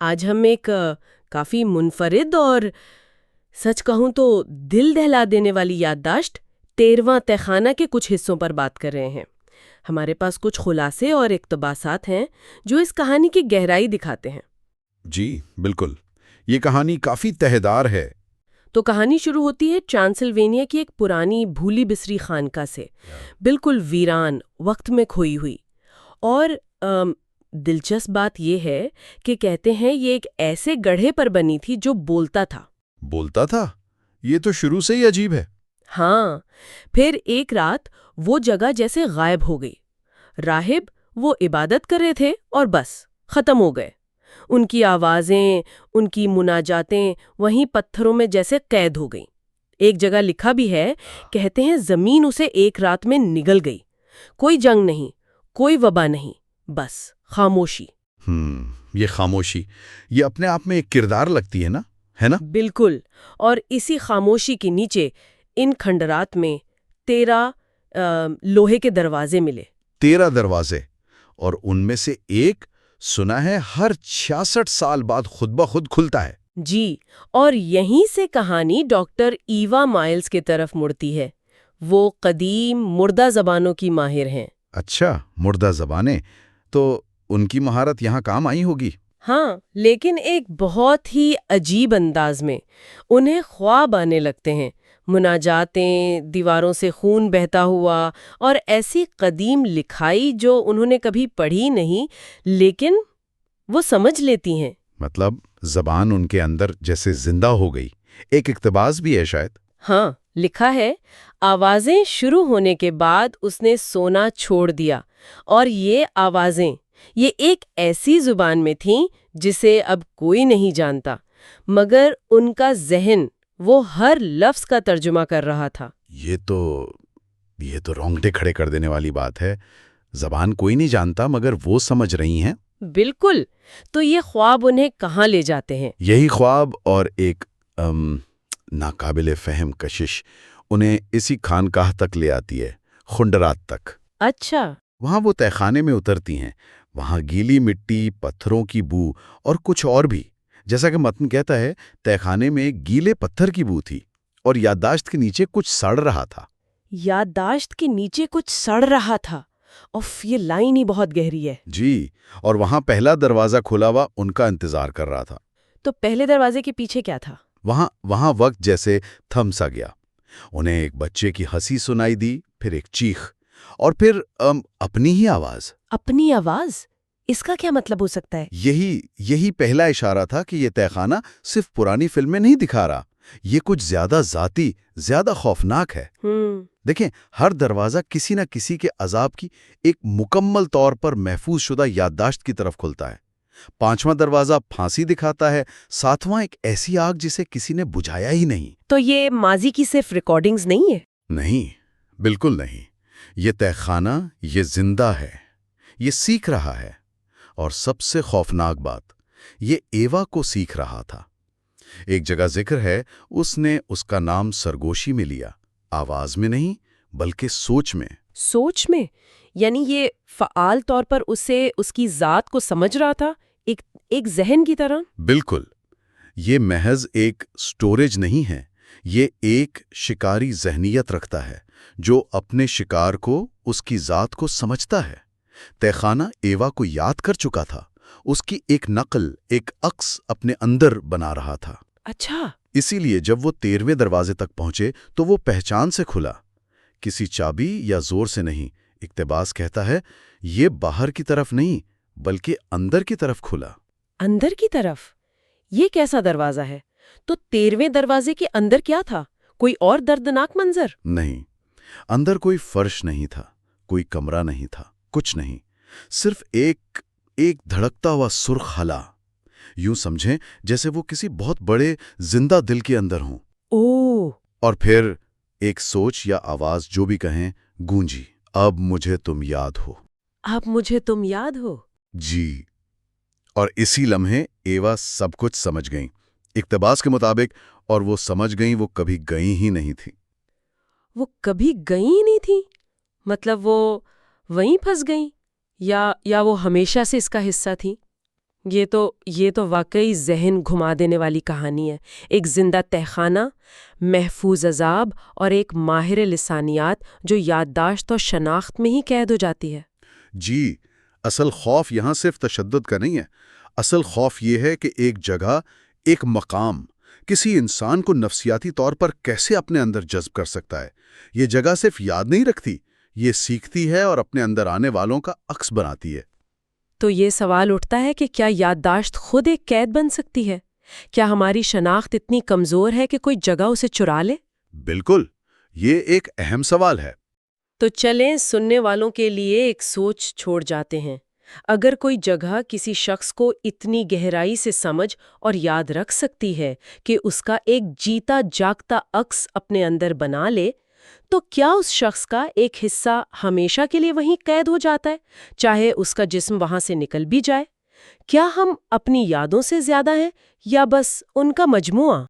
آج ہم ایک کافی منفرد اور سچ کہوں تو دل دہلا دینے والی یادداشت 13واں تہخانہ کے کچھ حصوں پر بات کر رہے ہیں۔ ہمارے پاس کچھ خلاصے اور اقتباسات ہیں جو اس کہانی کی گہرائی دکھاتے ہیں۔ جی بالکل، یہ کہانی کافی تہدار ہے۔ تو کہانی شروع ہوتی ہے ٹرانسلوینیا کی ایک پرانی بھولی بسری خانقاہ سے، بالکل ویران، وقت میں کھوئی ہوئی۔ اور دلچسپ بات یہ ہے کہ کہتے ہیں یہ ایک ایسے گڑھے پر بنی تھی جو بولتا تھا۔ بولتا تھا؟ یہ تو شروع سے ہی عجیب ہے۔ ہاں، پھر ایک رات وہ جگہ جیسے غائب ہو گئی۔ راہب وہ عبادت کر رہے تھے اور بس ختم ہو گئے۔ ان کی آوازیں، ان کی مناجاتیں وہیں پتھروں میں جیسے قید ہو گئیں۔ ایک جگہ لکھا بھی ہے، کہتے ہیں زمین اسے ایک رات میں نگل گئی۔ کوئی جنگ نہیں، کوئی وبا نہیں، بس خاموشی۔ یہ خاموشی، یہ اپنے آپ میں ایک کردار لگتی ہے نا؟ بالکل، اور اسی خاموشی کے نیچے ان کھنڈرات میں 13 لوہے کے دروازے ملے۔ 13 دروازے، اور ان میں سے ایک سنا ہے ہر 66 سال بعد خود بخود کھلتا ہے۔ جی، اور یہیں سے کہانی ڈاکٹر ایوا مائلز کی طرف مڑتی ہے۔ وہ قدیم مردہ زبانوں کی ماہر ہیں۔ اچھا، مردہ زبانیں، تو ان کی مہارت یہاں کام آئی ہوگی۔ ہاں، لیکن ایک بہت ہی عجیب انداز میں۔ انہیں خواب آنے لگتے ہیں، مناجاتیں، دیواروں سے خون بہتا ہوا، اور ایسی قدیم لکھائی جو انہوں نے کبھی پڑھی نہیں لیکن وہ سمجھ لیتی ہیں۔ مطلب زبان ان کے اندر جیسے زندہ ہو گئی۔ ایک اقتباس بھی ہے شاید۔ ہاں، لکھا ہے، آوازیں شروع ہونے کے بعد اس نے سونا چھوڑ دیا، اور یہ آوازیں یہ ایک ایسی زبان میں تھیں جسے اب کوئی نہیں جانتا، مگر ان کا ذہن وہ ہر لفظ کا ترجمہ کر رہا تھا۔ یہ تو رونگٹے کھڑے کر دینے والی بات ہے۔ زبان کوئی نہیں جانتا مگر وہ سمجھ رہی ہیں۔ بالکل، تو یہ خواب انہیں کہاں لے جاتے ہیں؟ یہی خواب اور ایک ناقابل فہم کشش انہیں اسی خانقاہ تک لے آتی ہے، خنڈرات تک۔ اچھا۔ وہاں وہ تہخانے میں اترتی ہیں۔ وہاں گیلی مٹی، پتھروں کی بو اور کچھ اور بھی۔ جیسا کہ متن کہتا ہے، تہخانے میں گیلے پتھر کی بو تھی اور یادداشت کے نیچے کچھ سڑ رہا تھا۔ یادداشت کے نیچے کچھ سڑ رہا تھا؟ اف، یہ لائن ہی بہت گہری ہے۔ جی، اور وہاں پہلا دروازہ کھلا ہوا ان کا انتظار کر رہا تھا۔ تو پہلے دروازے کے پیچھے کیا تھا؟ وہاں وقت جیسے تھم سا گیا۔ انہیں ایک بچے کی ہنسی سنائی دی، پھر ایک چیخ، اور پھر اپنی ہی آواز۔ اپنی آواز؟ اس کا کیا مطلب ہو سکتا ہے؟ یہی پہلا اشارہ تھا کہ یہ تہخانہ صرف پرانی فلمیں نہیں دکھا رہا، یہ کچھ زیادہ ذاتی، زیادہ خوفناک ہے۔ دیکھیں، ہر دروازہ کسی نہ کسی کے عذاب کی ایک مکمل طور پر محفوظ شدہ یادداشت کی طرف کھلتا ہے۔ 5واں دروازہ پھانسی دکھاتا ہے، 7واں ایک ایسی آگ جسے کسی نے بجھایا ہی نہیں۔ تو یہ ماضی کی صرف ریکارڈنگز نہیں ہے؟ نہیں، بالکل نہیں۔ یہ تہخانہ، یہ زندہ ہے، یہ سیکھ رہا ہے، اور سب سے خوفناک بات، یہ ایوا کو سیکھ رہا تھا۔ ایک جگہ ذکر ہے، اس نے اس کا نام سرگوشی میں لیا، آواز میں نہیں بلکہ سوچ میں۔ سوچ میں؟ یعنی یہ فعال طور پر اسے اس کی ذات کو سمجھ رہا تھا، ایک ذہن کی طرح؟ بالکل، یہ محض ایک سٹوریج نہیں ہے، یہ ایک شکاری ذہنیت رکھتا ہے جو اپنے شکار کو، اس کی ذات کو سمجھتا ہے۔ تہخانہ ایوا کو یاد کر چکا تھا، اس کی ایک نقل، ایک عکس اپنے اندر بنا رہا تھا۔ اچھا۔ اسی لیے جب وہ 13ویں دروازے تک پہنچے تو وہ پہچان سے کھلا، کسی چابی یا زور سے نہیں۔ اقتباس کہتا ہے، یہ باہر کی طرف نہیں بلکہ اندر کی طرف کھلا۔ اندر کی طرف؟ یہ کیسا دروازہ ہے؟ تو 13ویں دروازے کے اندر کیا تھا؟ کوئی اور دردناک منظر؟ نہیں، اندر کوئی فرش نہیں تھا، کوئی کمرہ نہیں تھا، کچھ نہیں، صرف ایک دھڑکتا ہوا سرخ حلا۔ یوں سمجھیں جیسے وہ کسی بہت بڑے زندہ دل کے اندر ہوں۔ اوہ! اور پھر ایک سوچ یا آواز، جو بھی کہیں، گونجی، اب مجھے تم یاد ہو۔ اب مجھے تم یاد ہو؟ جی، اور اسی لمحے ایوا سب کچھ سمجھ گئیں، اقتباس کے مطابق، اور وہ سمجھ گئیں وہ کبھی گئیں ہی نہیں تھی۔ وہ کبھی گئیں ہی نہیں تھی؟ مطلب وہ وہیں پھنس گئیں، یا وہ ہمیشہ سے اس کا حصہ تھی؟ یہ تو واقعی ذہن گھما دینے والی کہانی ہے۔ ایک زندہ تہخانہ، محفوظ عذاب اور ایک ماہر لسانیات جو یادداشت اور شناخت میں ہی قید ہو جاتی ہے۔ جی، اصل خوف یہاں صرف تشدد کا نہیں ہے۔ اصل خوف یہ ہے کہ ایک جگہ، ایک مقام کسی انسان کو نفسیاتی طور پر کیسے اپنے اندر جذب کر سکتا ہے۔ یہ جگہ صرف یاد نہیں رکھتی، یہ سیکھتی ہے اور اپنے اندر آنے والوں کا عکس بناتی ہے۔ تو یہ سوال اٹھتا ہے کہ کیا یادداشت خود ایک قید بن سکتی ہے؟ کیا ہماری شناخت اتنی کمزور ہے کہ کوئی جگہ اسے چرا لے؟ بالکل، یہ ایک اہم سوال ہے۔ تو چلیں سننے والوں کے لیے ایک سوچ چھوڑ جاتے ہیں۔ اگر کوئی جگہ کسی شخص کو اتنی گہرائی سے سمجھ اور یاد رکھ سکتی ہے کہ اس کا ایک جیتا جاگتا عکس اپنے اندر بنا لے، تو کیا اس شخص کا ایک حصہ ہمیشہ کے لیے وہیں قید ہو جاتا ہے، چاہے اس کا جسم وہاں سے نکل بھی جائے؟ کیا ہم اپنی یادوں سے زیادہ ہیں یا بس ان کا مجموعہ؟